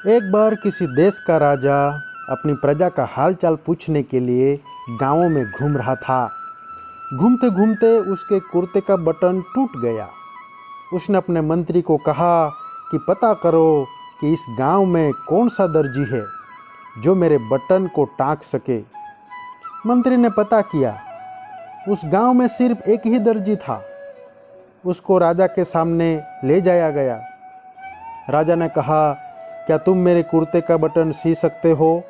एक बार किसी देश का राजा अपनी प्रजा का हालचाल पूछने के लिए गांवों में घूम रहा था। घूमते घूमते उसके कुर्ते का बटन टूट गया। उसने अपने मंत्री को कहा कि पता करो कि इस गांव में कौन सा दर्जी है जो मेरे बटन को टाँक सके। मंत्री ने पता किया। उस गांव में सिर्फ एक ही दर्जी था। उसको राजा के सामने ले जाया गया। राजा ने कहा, क्या तुम मेरे कुर्ते का बटन सी सकते हो?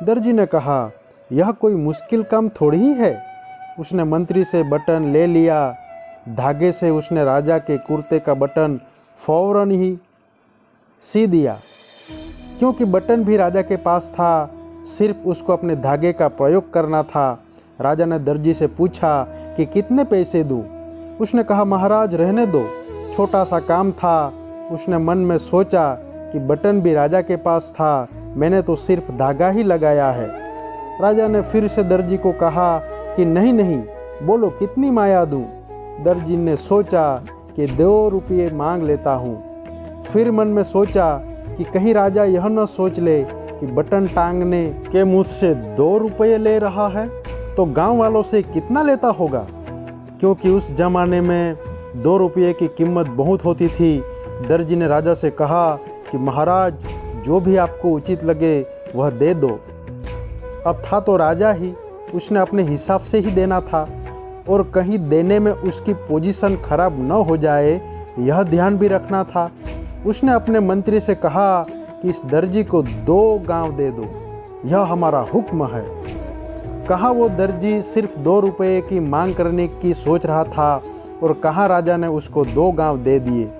दर्जी ने कहा, यह कोई मुश्किल काम थोड़ी ही है। उसने मंत्री से बटन ले लिया। धागे से उसने राजा के कुर्ते का बटन फौरन ही सी दिया। क्योंकि बटन भी राजा के पास था, सिर्फ उसको अपने धागे का प्रयोग करना था। राजा ने दर्जी से पूछा कि कितने पैसे दूं? उसने कहा, महाराज रहने दो, छोटा सा काम था। उसने मन में सोचा कि बटन भी राजा के पास था, मैंने तो सिर्फ धागा ही लगाया है। राजा ने फिर से दर्जी को कहा कि नहीं नहीं, बोलो कितनी माया दूं? दर्जी ने सोचा कि 2 रुपये मांग लेता हूँ। फिर मन में सोचा कि कहीं राजा यह न सोच ले कि बटन टांगने के मुझसे 2 रुपये ले रहा है तो गांव वालों से कितना लेता होगा। क्योंकि उस जमाने में 2 रुपये की कीमत बहुत होती थी। दर्जी ने राजा से कहा कि महाराज, जो भी आपको उचित लगे वह दे दो। अब था तो राजा ही, उसने अपने हिसाब से ही देना था और कहीं देने में उसकी पोजीशन खराब न हो जाए यह ध्यान भी रखना था। उसने अपने मंत्री से कहा कि इस दर्जी को 2 गांव दे दो, यह हमारा हुक्म है। कहाँ वो दर्जी सिर्फ 2 रुपये की मांग करने की सोच रहा था और कहाँ राजा ने उसको 2 गांव दे दिए।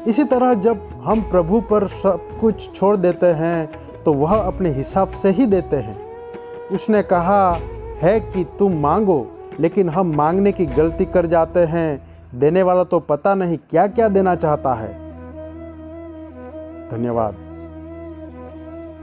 इसी तरह जब हम प्रभु पर सब कुछ छोड़ देते हैं तो वह अपने हिसाब से ही देते हैं। उसने कहा है कि तुम मांगो, लेकिन हम मांगने की गलती कर जाते हैं। देने वाला तो पता नहीं क्या क्या देना चाहता है। धन्यवाद।